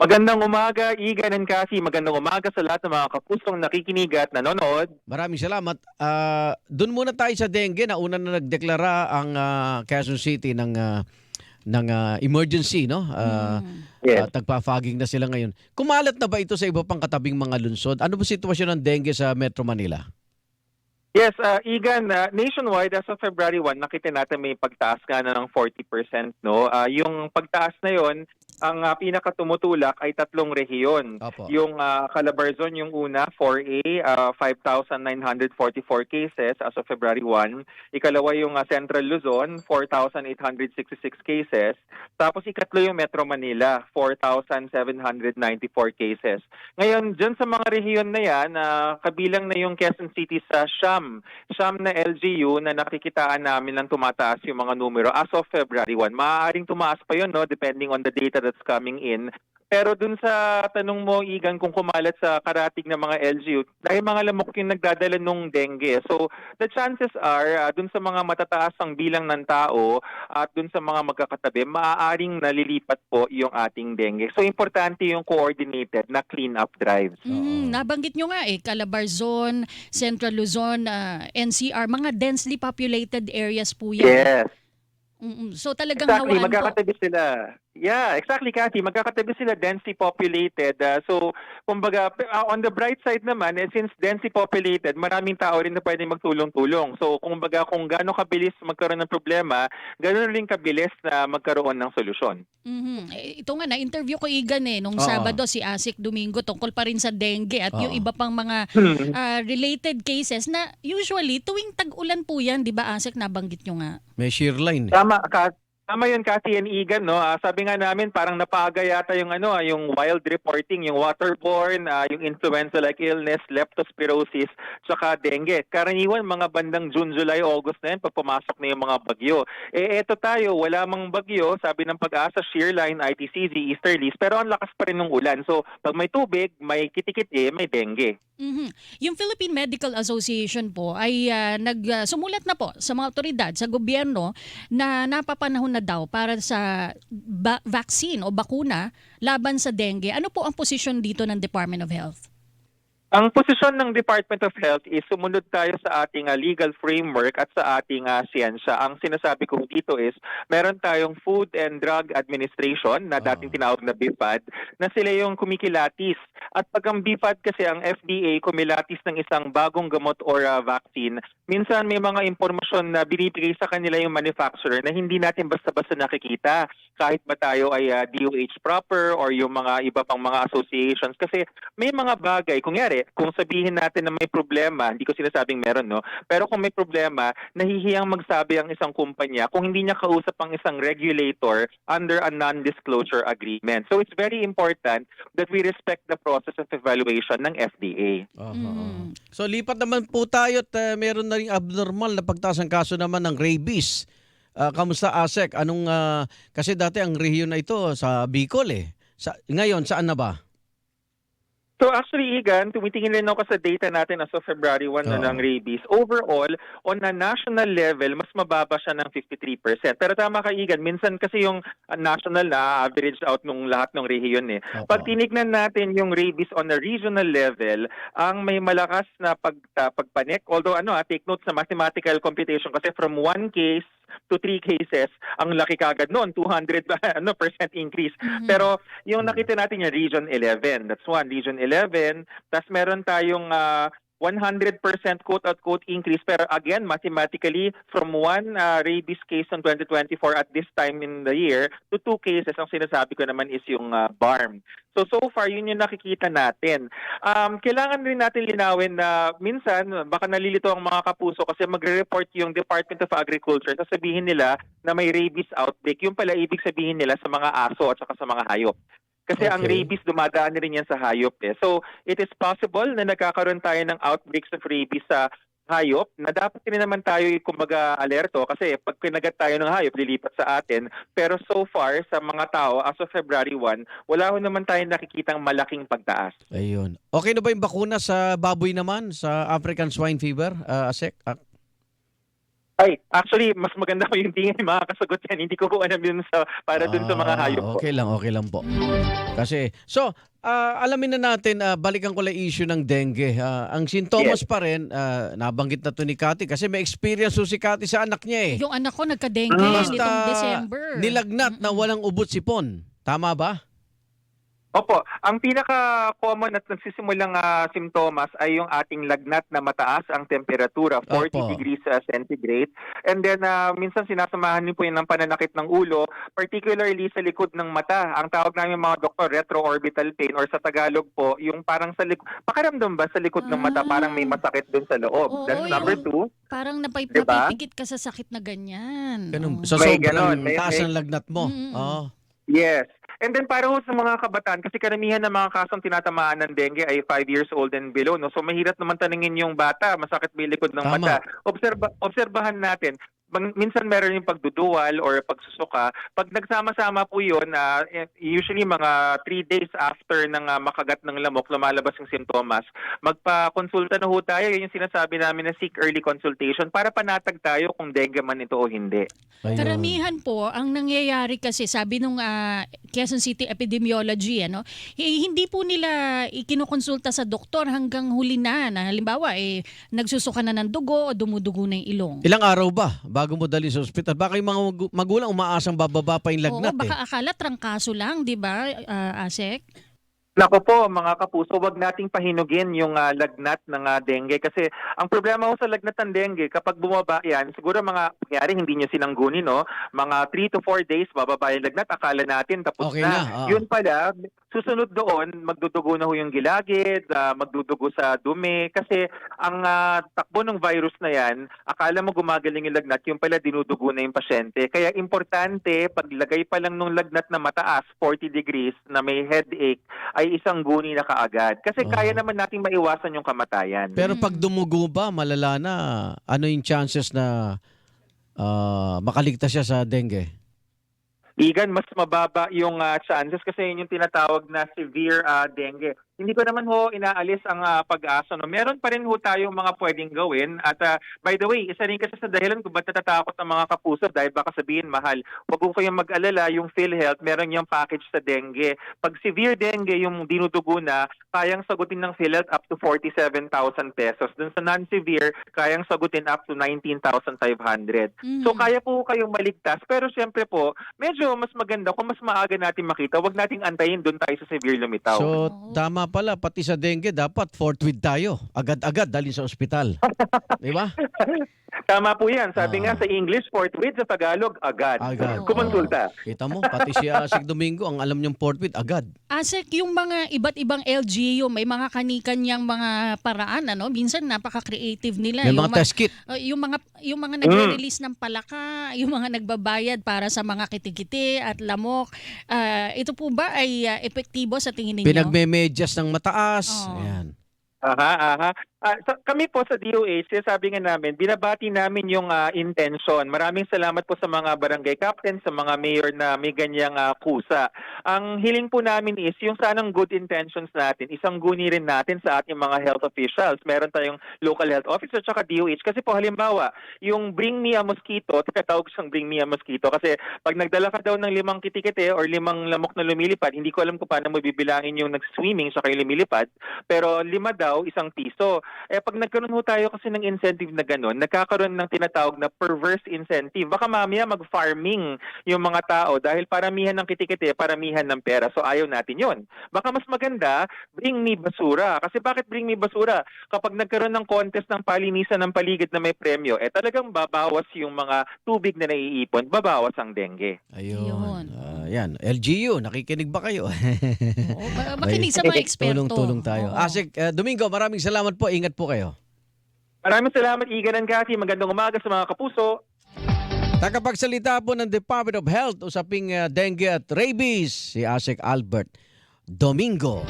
Magandang umaga, Igan and Cassie. Magandang umaga sa lahat ng mga kapusong nakikinig at nanonood. Maraming salamat. Doon muna tayo sa dengue. Nauna na nagdeklara ang Quezon City ng emergency, no? Yes. Tagpa-fogging na sila ngayon. Kumalat na ba ito sa iba pang katabing mga lungsod? Ano ba sitwasyon ng dengue sa Metro Manila? Yes, Igan, nationwide as of February 1, nakita natin may pagtaas nga na ng 40%, no? Yung pagtaas na yon, ang pinakatumutulak ay tatlong rehiyon. Opo. Yung Calabarzon, yung una, 4A, 5,944 cases as of February 1. Ikalawa yung Central Luzon, 4,866 cases. Tapos ikatlo yung Metro Manila, 4,794 cases. Ngayon, dyan sa mga rehiyon na yan, kabilang na yung Quezon City sa Siyam na LGU na nakikitaan namin lang tumataas yung mga numero as of February 1. Maaaring tumaas pa yun, no, depending on the data that's coming in. Pero dun sa tanong mo, Igan, kung kumalat sa karatig ng mga LGU, dahil mga lamok yung nagdadala ng dengue. So, the chances are, dun sa mga matataas ang bilang ng tao at dun sa mga magkakatabi, maaaring nalilipat po yung ating dengue. So, importante yung coordinated na clean-up drives. Nabanggit nyo nga Calabarzon, Central Luzon, NCR, mga densely populated areas po yan. Yes. So talagang Exactly, hawaan po. magkakatabi sila. Yeah, exactly, Cathy. Magkakatabi sila, densely populated. So, kumbaga, on the bright side naman, since densely populated, maraming tao rin na pwede magtulong-tulong. So, kumbaga, kung gaano kabilis magkaroon ng problema, gano'n rin kabilis na magkaroon ng solusyon. Ito nga, na-interview ko Igan nung Sabado si Asik Domingo tungkol pa rin sa dengue at yung iba pang mga related cases na usually tuwing tag-ulan po yan, di ba Asik, nabanggit nyo nga? May shear line. Tama yun, Cathy and Igan, no? Sabi nga namin, parang napaga yata yung yung wild reporting, yung waterborne, yung influenza-like illness, leptospirosis, tsaka dengue. Karaniwan, mga bandang June, July, August na yan, pag pumasok na yung mga bagyo. Eto tayo, wala mang bagyo, sabi ng Pag-asa, shear line, ITCZ, easterlies, pero ang lakas pa rin ng ulan. So, pag may tubig, may kitikit may dengue. Yung Philippine Medical Association po ay sumulat na po sa mga otoridad, sa gobyerno na napapanahon na daw para sa vaccine o bakuna laban sa dengue. Ano po ang posisyon dito ng Department of Health? Ang posisyon ng Department of Health is sumunod tayo sa ating legal framework at sa ating siyensya. Ang sinasabi ko dito is meron tayong Food and Drug Administration na dating tinawag na BIFAD na sila yung kumikilatis. At pag ang BIFAD kasi ang FDA kumilatis ng isang bagong gamot or vaccine, minsan may mga impormasyon na binibigay sa kanila yung manufacturer na hindi natin basta-basta nakikita kahit ba tayo ay DOH proper or yung mga iba pang mga associations. Kasi may mga bagay, kunyari, kung sabihin natin na may problema, hindi ko sinasabing meron, no? Pero kung may problema, nahihiyang magsabi ang isang kumpanya kung hindi niya kausap ang isang regulator under a non-disclosure agreement. So it's very important that we respect the process of evaluation ng FDA. So lipat naman po tayo at meron na rin abnormal na pagtaas ng kaso naman ng rabies. Kamusta Asek? Kasi dati ang rehiyon na ito sa Bicol ngayon saan na ba? So actually, Igan, tumitingin rin ako sa data natin as of February 1 na ng rabies. Overall, on a national level, mas mababa siya ng 53%. Pero tama ka, Igan, minsan kasi yung national na average out nung lahat ng rehiyon Pag tinignan natin yung rabies on a regional level, ang may malakas na pagpanik, although take note sa mathematical computation kasi from 1 case to 3 cases, ang laki kagad noon, 200% increase. Pero yung nakita natin yung Region 11, that's one, Region 11, tas meron tayong 100% quote-unquote increase. Pero again, mathematically, from 1 rabies case in 2024 at this time in the year to 2 cases, ang sinasabi ko naman is yung BARM. So far, yun yung nakikita natin. Kailangan rin natin linawin na minsan, baka nalilito ang mga kapuso kasi magre-report yung Department of Agriculture, sasabihin nila na may rabies outbreak. Yung pala ibig sabihin nila sa mga aso at saka sa mga hayop. Kasi ang rabies, dumadaan rin yan sa hayop. So, it is possible na nagkakaroon tayo ng outbreaks of rabies sa hayop na dapat rin naman tayo kumbaga alerto kasi pag kinagat tayo ng hayop, lilipat sa atin. Pero so far, sa mga tao, as of February 1, wala ho naman tayo nakikitang malaking pagtaas. Ayun. Okay na ba yung bakuna sa baboy naman, sa African swine fever, Asek? Ay, actually, mas maganda ko yung tingin makakasagot yan. Hindi ko alam yun para dun sa mga hayop po. Okay lang po. Kasi, alamin na natin, balikan ko lang issue ng dengue. Ang sintomas Yes. pa rin, nabanggit na to ni Cathy kasi may experience si Cathy sa anak niya eh. Yung anak ko nagka-dengue Basta nitong December. nilagnat na walang ubot sipon. Tama ba? Opo, ang pinaka-common at nagsisimulang simptomas ay yung ating lagnat na mataas ang temperatura, 40 Opo. degrees centigrade. And then minsan sinasamahan din po yun ng pananakit ng ulo, particularly sa likod ng mata. Ang tawag namin mga doktor, retroorbital pain or sa Tagalog po, yung parang sa likod, pakiramdam ba sa likod ng mata parang may masakit dun sa loob? Oo, That's number yung 2. parang Diba? napipikit ka sa sakit na ganyan. Ganun. Oo. So May sobrang ganon, may- taas may- ng lagnat mo. Mm-mm. Oh. Yes. And then para ho sa mga kabataan, kasi karamihan ng mga kasong tinatamaan ng dengue ay 5 years old and below. No? So mahirap naman tanungin yung bata, masakit ba yung likod ng Tama. mata. Obserbahan natin, minsan meron yung pagduduwal or pagsusuka. Pag nagsama-sama po yun, usually mga 3 days after ng makagat ng lamok, lumalabas yung simptomas. Magpa-konsulta na ho tayo. Yun yung sinasabi namin na seek early consultation para panatag tayo kung dengue man ito o hindi. Ayun. Karamihan po, ang nangyayari kasi, sabi nung Quezon City Epidemiology, hindi po nila ikinukonsulta sa doktor hanggang huli na halimbawa, nagsusuka na ng dugo o dumudugo na yung ilong. Ilang araw ba bago mo dali sa ospital? Baka yung mga magulang umaasang bababa pa yung lagnat Oo, baka akala trangkaso lang, di ba, Asek? Nako po, mga kapuso, wag nating pahinugin yung lagnat ng dengue kasi ang problema ko sa lagnat ng dengue, kapag bumaba yan, siguro kunyari hindi nyo sinangguni, no? Mga 3 to 4 days, bababa yung lagnat, akala natin tapos Okay na, ah. Yun pala, susunod doon, magdudugo na ho yung gilagid, magdudugo sa dumi, kasi ang takbo ng virus na yan, akala mo gumagaling yung lagnat, yung pala dinudugo na yung pasyente. Kaya importante, paglagay pa lang nung lagnat na mataas, 40 degrees, na may headache, ay isang guni na kaagad. Kasi kaya naman nating maiwasan yung kamatayan. Pero pag dumugo ba, malala na, ano yung chances na makaligtas siya sa dengue? Igan, mas mababa yung chances kasi yun yung tinatawag na severe dengue. Hindi ko naman ho inaalis ang pag-asa. No? Meron pa rin ho tayong mga pwedeng gawin. At by the way, isa rin kasi sa dahilan kung ba't natatakot ang mga kapuso dahil baka sabihin mahal. Huwag ko kayong mag-alala, yung PhilHealth, meron yung package sa dengue. Pag severe dengue, yung dinudugo na, kayang sagutin ng PhilHealth up to 47,000 pesos. Dun sa non-severe, kayang sagutin up to 19,500. So kaya po kayong maligtas. Pero siyempre po, medyo mas maganda kung mas maaga natin makita. Huwag nating antayin dun tayo sa severe lumitaw. So, tama pala, pati sa dengue, dapat forthwith tayo. Agad-agad dali sa ospital. Di ba? Tama po yan. Sabi nga sa English, forthwith, sa Tagalog, agad. Agad. Kumonsulta. Kita mo, pati si Asik Domingo, ang alam niyang forthwith, agad. Asek, yung mga iba't ibang LGU, may mga kanikanyang mga paraan, minsan napaka-creative nila. May mga test kit. Yung mga nagre-release ng palaka, yung mga nagbabayad para sa mga kitikiti at lamok. Ito po ba ay epektibo sa tingin ninyo? Pinagmemedyas ng mataas. Oo. Ayan. Aha. Kami po sa DOH, sabi nga namin, binabati namin yung intention. Maraming salamat po sa mga barangay captain, sa mga mayor na may ganyang kusa. Ang hiling po namin is yung sanang good intentions natin, isang guni rin natin sa ating mga health officials. Meron tayong local health officer tsaka DOH. Kasi po halimbawa, yung Bring Me a Mosquito, tinatawag siyang Bring Me a Mosquito kasi pag nagdala ka daw ng 5 kitikite or 5 lamok na lumilipad, hindi ko alam kung paano mo bibilangin yung nag-swimming sa yung lumilipad, pero 5 daw, isang piso. Pag nagkaroon ho tayo kasi ng incentive na gano'n, nagkakaroon ng tinatawag na perverse incentive. Baka mamaya mag-farming yung mga tao dahil paramihan ng kitikite, paramihan ng pera. So ayaw natin yon. Baka mas maganda, bring me basura. Kasi bakit bring me basura? Kapag nagkaroon ng contest ng palinisan ng paligid na may premyo, talagang babawas yung mga tubig na naiipon, babawas ang dengue. Ayun. Yan. LGU, nakikinig ba kayo? Oo, makinig sa mga eksperto. Tulong-tulong tayo. Oo. Asik, Domingo, maraming salamat po. Ingat po kayo. Maraming salamat, Igan and Cathy. Magandang umaga sa mga kapuso. Tagapagsalita po ng Department of Health usaping dengue at rabies, si Asik Albert Domingo.